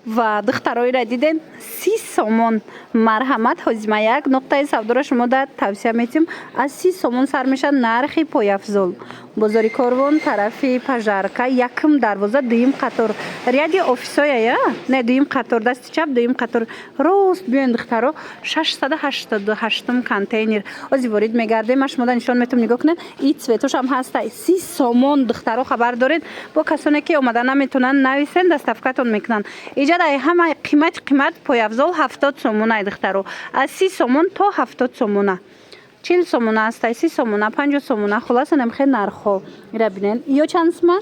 ва духтароиро диден 30 сомон марҳамат ҳозима як нуқтаи савдоро шумо да тавсия метим аз 30 сомон сар мешад нархи пойафзол бозори Корвон тарафи пажарка якм дарвоза дуюм қатор ряди офисоя не дуюм қатор дасти чап дуюм қатор рост биён духтаро 688 контейнер ози ворид мегардем ма шумо да нишон метум нигоҳ кунед и цветошам ҳастай 30 сомон духтаро хабар доред бо касоне ки омада наметунанд нависен доставкатон мекунанд иҷадаи ҳама қимат пойафзол 70 сомона духтаро аз 30 сомон то 70 сомона 40 сомона астай 30 сомона 50 сомона хулоса намхе нархо ира бинен ё чансма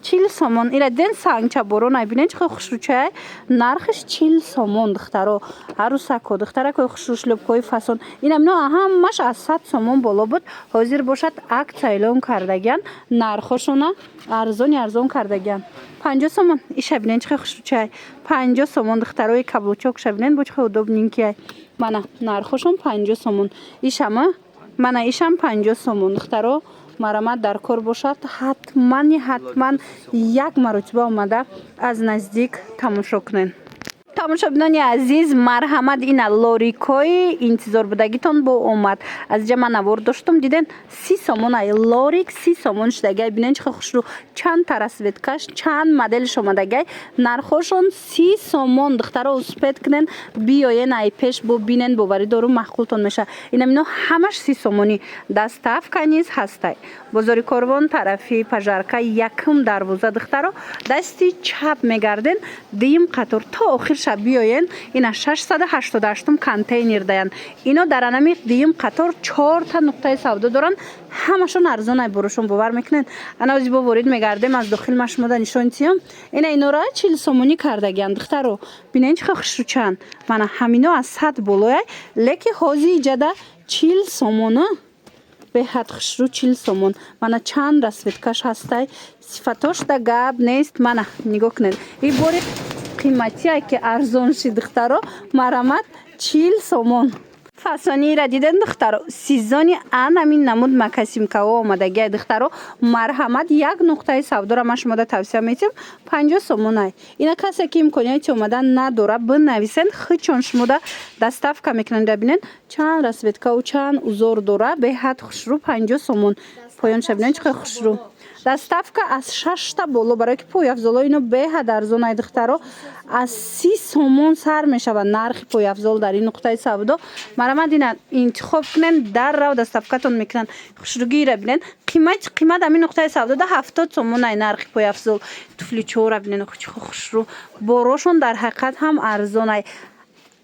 40 сомон ира ден сангча борона бинен чӣ хушручай нархиш 40 сомон духтаро арусако духтарако хушрушлубкои фасон ина мино ҳамаш аз 100 сомон боло буд ҳозир бошад акция эълон кардагиан нархошона арзон кардагиан 50 сомон иша бинен чӣ хушручай 50 сомон духтарои каблучок шабинен бо чӣ удобненький мана нархошон 50 сомон ишама мана ишам 50 сомон духтаро марамат дар кор бошад ҳатман як маротиба омада аз наздик тамошо кунен тамошобинони азиз марҳамат ина лорикои интизорбудагитон бо омад аз ҷа ман навор доштум диден 30 сомон ай лорик 30 сомон шудагай бинен чихо хушру чанд тарасветкаш чанд моделиш омадагай нархошон 30 сомон духтаро успед кунен биёен ай пеш бо бинен бовари дору маҳқултон меша ина мино ҳамаш 30 сомони доставка низ ҳастай бозори Корвон тарафи пажарка якм дарвоза духтаро дасти чап мегарден дуюм қатор то охир шаб биёен ина 688 контейнер даян ино дар анами дуюм қатор 4 та нуқтаи савдо доранд ҳамашон арзонай борошон бовар мекунен ана ози бо ворид мегардем аз дохил машмода нишон тиём ина инора 40 сомонӣ кардагиан духтаро бинен чихо хушручан мана ҳамино аз 100 болояй леки ҳози иҷада 40 сомона беҳад хушру 40 сомон мана чанд расветкаш ҳастай сифатош да гап нест мана нигоҳ кунед и бори қиматия ки арзон ши духтаро марамат 40 сомон фасониро диден духтаро сезони анамин намуд макасимкао омадагиай духтаро марҳамат як нуқтаи савдора ма шумо да тавсия метим 50 сомонай ина касе ки имконияти омадан надора бинависен хичон шумо да доставка мекунанд бинен чанд расветкау чанд узор дора беҳад хушру 50 сомон поён шабинен чихо хушру доставка аз 6 та боло барое ки пойафзоло ино беҳад арзонай духтаро аз 30 сомон сар мешавад нархи пойафзол дар ин нуқтаи савдо марамад ина интихоб кунен даррав доставкатон мекунанд хушругиро бинен қимат амин нуқтаи савдо да 70 сомонай нархи пойафзол туфличора бинен хушру борошон дар ҳақиқат ҳам арзонай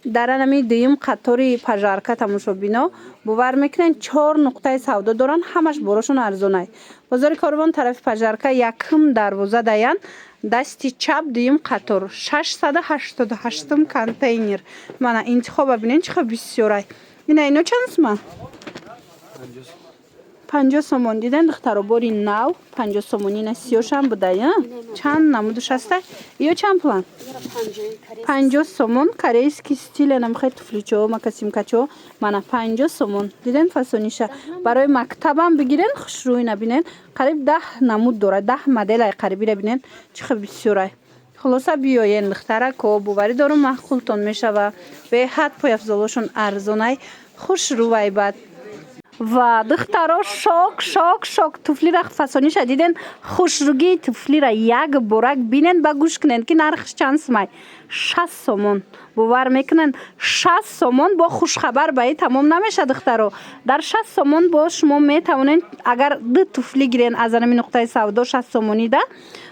дар анами дуюм қатори пажарка тамошобино бовар мекунен 4 нуқтаи савдо доранд ҳамаш борошон арзонай бозори Корвон тарафи пажарка якм дарвоза даян дасти чап дуюм қатор 688 контейнер мана интихоба бинен чихо бисёрай ина ино чансма 50 сомон диден духтаро бори нав 50 сомони ина сиёшам будая чанд намудуш ҳастай ё чанд план 50 сомон корейский стил намхе туфличо макасимкачо мана 50 сомон диден фасониша барои мактабам бигирен хушрӯина бинен қариб 10 намуд дорад 10 моделай қарибира бинен чихо бисёрай хулоса биёен духтарако бовари дору маҳқултон мешава беҳад пойафзолошон арзонай хушрӯвай бад ва духтаро шок туфлира фасониша диден хушругии туфлира як борак бинен ба гӯш кунед ки нархиш чанд сомай 60 сомон бовар мекунен 60 сомон бо хушхабар ба и тамом намеша духтаро дар 60 сомон бо шумо метавонед агар ду туфли гирен аз анами нуқтаи савдо 60 сомонида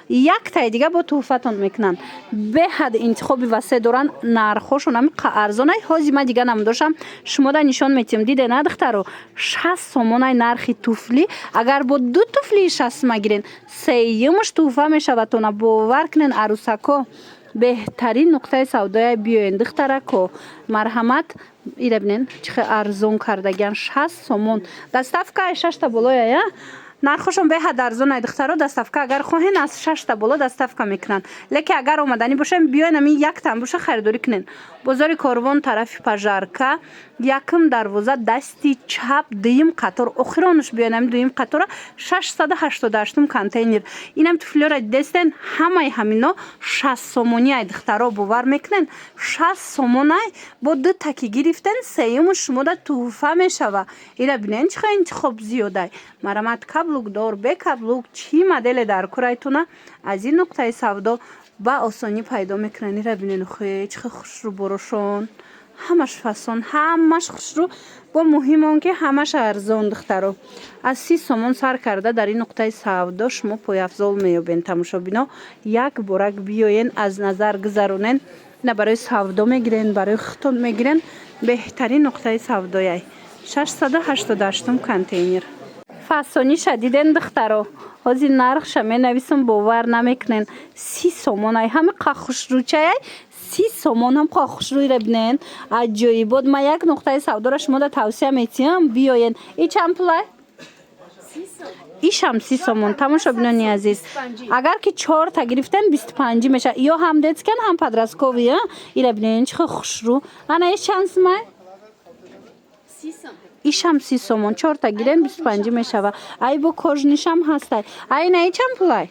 як тай дига бо туҳфатон мекунанд беҳад интихоби васеъ доранд нархошон ами арзонай ҳози ма дига намудошам шумо да нишон метиҳем дидена духтаро 60 сомонай нархи туфли агар бо ду туфли 60 ма гирен сеюмаш туҳфа мешаватона бовар кунен арусако беҳтарин нуқтаи савдояй биёен духтарако марҳамат ира бинен чихе арзон кардагиан 60 сомон доставка 6 та болоя нархошон беҳад арзон ай духтаро. Доставка агар хоҳен аз 6 та боло доставка мекунанд. Лекин агар омаданӣ бошем биёен ами як там боша харидорӣ кунен. Бозори Корвон тарафи Пажарка якм дарвоза дасти чап дуюм қатор охиронаш биёен ами дуюм қатора 688 контейнер. Инам туфлиёра дидестен ҳамаи ҳамино 60 сомонӣ ай духтаро бовар мекунен. 60 сомон ай бо ду таки гирифтен сеюму шумода туҳфа мешава. Ира бинен чихо интихоб зиёдай. Марамат каблук дор бе каблук чӣ моделе дар курайтуна аз ин нуқтаи савдо ба осонӣ пайдо мекунанд. Ира бинен хӯе чихо хушрӯ борошон ҳамаш фасон ҳамаш хушрӯ бо муҳим он ки ҳамаш арзон духтаро. аз 30 сомон сар карда дар ин нуқтаи савдо шумо пойафзол меёбен. тамошобино як борак биёен аз назар гузаронен. ина барои савдо мегирен барои хитон мегирен беҳтарин нуқтаи савдояй 688 контейнер. фасониша диден духтаро. ҳозир нархша менависам бовар намекунен. 30 сомон ай ҳами қахушрӯчаяй 30 сомон ҳам қахушрӯира бинен аҷоибот. ма як нуқтаи савдора шумода тавсия метиҳам биёен. и чанд пулай? ишам 30 сомон. тамошобинони азиз агар ки 4 та гирифтен 25 меша. ё ҳам детскен ҳам подросткови. ира бинен чихо хушрӯ. ана иш чанд сомай? ишам 30 сомон. 4 та гирен 25 мешава. ай бо кожнишам ҳастай. ай ина и чанд пулай?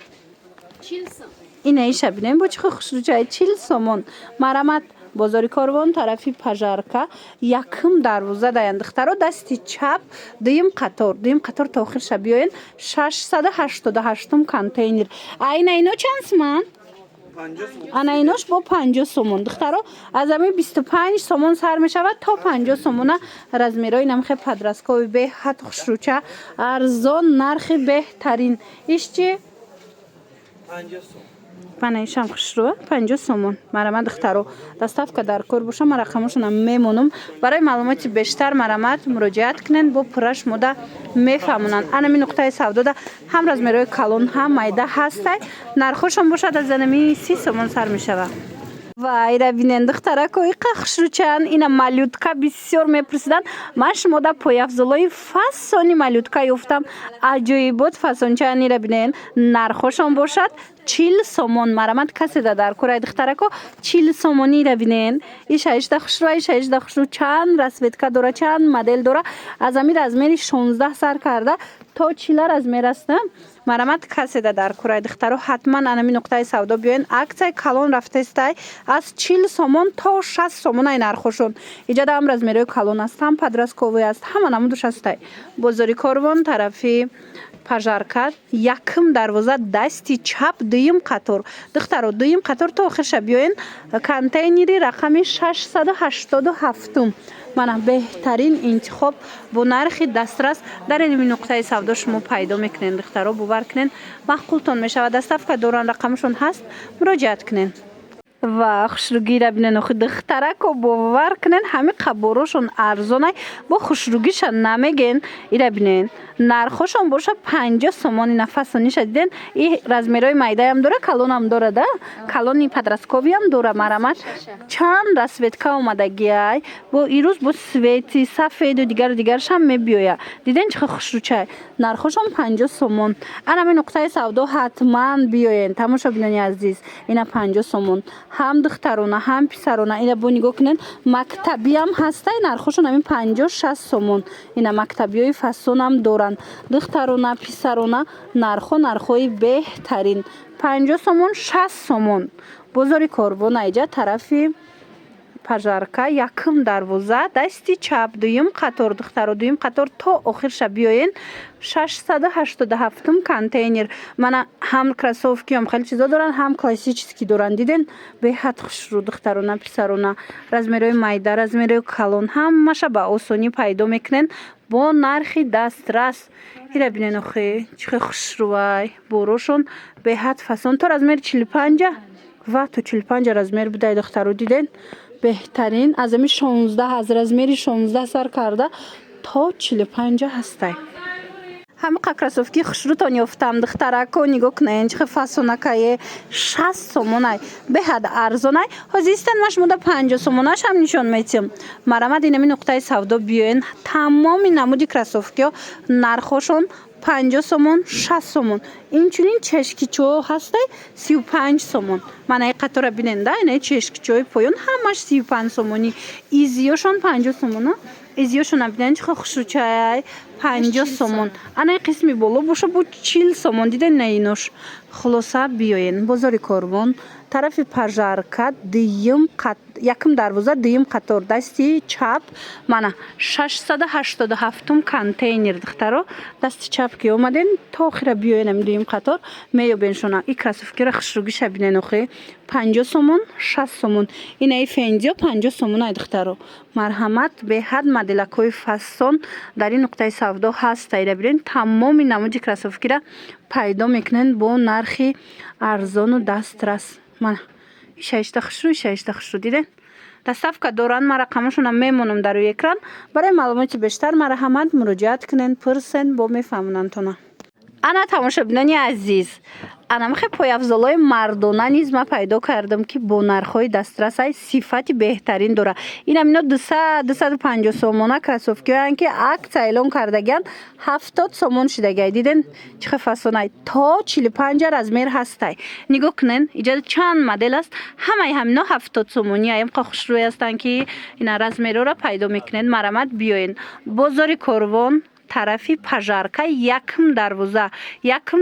40 сом. ина иша бинен бо чихо хушрӯчай 40 сомон. марамат бозори Корвон тарафи Пажарка якм дарвоза даянд духтаро дасти чап дуюм қатор то охирша биёен 688 контейнер. айна ино чанд сомон? ана инош бо 50 сомон духтаро аз ами 25 сомон сар мешавад то 50 сомона. размерои намхе подросткови беҳад хушрӯча арзон нархи беҳтарин. иш чи 50 сомон. панаишам хушрӯ 50 сомон. марамат духтаро доставка дар кор боша ма рақамошонам мемонам. барои маълумоти бештар марамат муроҷиат кунен бо пурра шумода мефаҳмонанд. анами нуқтаи савдода ҳам размерои калон ҳам майда ҳастай. нархошон бошад аз анами 30 сомон сар мешава. вайра бинен духтарако иқа хушрӯчан. ина малютка бисёр мепурсиданд. ман шумода пойафзолои фасони малютка ёфтам. аҷоибот фасончаан. ира бинен нархошон бошад 40 сомон. марамат каседа дар курай духтарако 40 сомонӣ ира бинен. иша ишда хушрӯ иша ишда хушрӯ чанд расветка дора чанд модел дора. аз ами размери 16 сар карда то 40 размер астам. марамат каседа дар курай духтаро ҳатман анами нуқтаи савдо биёен. аксияи калон рафтестай аз 40 сомон то 60 сомон ай нархошон. иҷада ҳам размерои калон аст ҳам подростковӣ аст ҳама намудуш астай. бозори Корвон тарафи Пажарка якм дарвоза дасти чап дуюм қатор духтаро дуюм қатор то охирша биёен контейнери рақами 687. мана беҳтарин интихоб бо нархи дастрас дар ин нуқтаи савдо шумо пайдо мекунен духтаро. бовар кунен маъқултон мешавад. доставка доран рақамашон ҳаст муроҷиат кунен. ва хушрӯгира бинен охи духтарако бовар кунен ҳами қаборошон арзонай бо хушрӯгиша намеген. ира бинен нархошон боша 50 сомон. ина фасониша диден и размерои майдаям дора калонам дора да калони подростковиам дора. марамат чанд расветка омадагиай бо ирӯз бо свети сафеду дигаршам мебиёя. диден чихо хушрӯчай. нархошон 50 сомон. анами нуқтаи савдо ҳатман биёен. тамошобинони азиз ина 50 сомон. ҳам духтарона ҳам писарона. ина бо нигоҳ кунен мактабиам ҳастай. нархошон ами 50-60 сомон. ина мактабиёи фасонам доранд. духтарона писарона нархои беҳтарин 50 сомон 60 сомон. бозори Корвон айҷа тарафи Пажарка якм дарвоза дасти чап дуюм қатор духтаро дуюм қатор то охирша биёен 687 контейнер. мана ҳам кроссовкиам хеле чизо доранд ҳам классически доранд. диден беҳад хушрӯ духтарона писарона размерои майда размерои калон ҳамаша ба осонӣ пайдо мекунен бо нархи дастрас. ира бинен охи чихо хушрӯай борошон беҳад фасон то размери 45 ва то 45 размер будай духтаро. диден беҳтарин аз ами 16 аз размери 16 сар карда то 45 ҳастай. ҳамиқа кроссовки хушрӯтон ёфтам духтарако нигоҳ кунен чихо фасонакае 60 сомонай беҳад арзонай. ҳозистен ма шумода 50 сомонашам нишон метиҳам. марамад инами нуқтаи савдо биёен тамоми намуди кроссовкиҳо нархошон 50 сомон, 60 сомон. Инчунин чешкичо ҳастай 35 сомон. Мана қатора бинен да, ина чешкичои поён ҳамаш 35 сомони. Изиёшон 50 сомона. Изиёшон бинен чихо хушучай 50 сомон. Ана қисми боло боша бу 40 сомон диден на инош. Хулоса биёен бозори Корвон тарафи пажарка якм дарвоза дуюм қатор дасти чап мана 687 контейнер дихтаро дасти чап ки омаден то охира биёенам дуюм қатор меёбен шуна и красовкира хушругиша бинен охи 50 сомон 60 сомон ина и фензио 50 сомон айдихтаро марҳамат беҳад моделакои фасон дар ин нуқтаи савдо ҳаст таида бирен тамоми намуди красовкира пайдо мекунен бо нархи арзону дастрас мана шашта хушру диден доставка доран ма рақамашона мемонам дар рӯи экран барои маълумоти бештар марҳамат муроҷиат кунен пурсен бо мефаҳмонанд. Ана тамошобинони азиз, ана мехе пойафзолои мардона низ ма пайдо кардам ки бо нархҳои дастрасай сифати беҳтарин дора. Инам ино 250 сомона красовкиҳоянд ки акция эълон кардагиянд 70 сомон шидагай. Диден чӣ хел фасонай то 45 размер ҳастай. Нигоҳ кунен иҷода чанд модел аст. Ҳамаи ҳамино 70 сомони аям қа хушрӯй ҳастанд ки ина размерҳоро пайдо мекунед. Марамат биёен. Бозори Корвон тарафи пажарка якм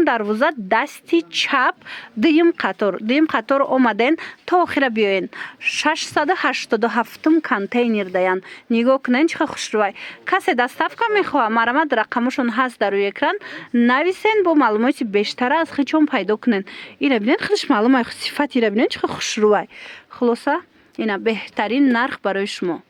дарвоза дасти чап дуюм қатор омаден то охира биёен 687 контейнер даянд. Нигоҳ кунен чихо хушрӯй. Касе доставка мехоҳад марамат рақамашон ҳаст дар рӯи экран нависен бо маълумоти бештара аз хичон пайдо кунен. Ина бинен худаш маълум ай сифати ира бинен чихо хушрӯй. Хулоса ина беҳтарин нарх барои шумо.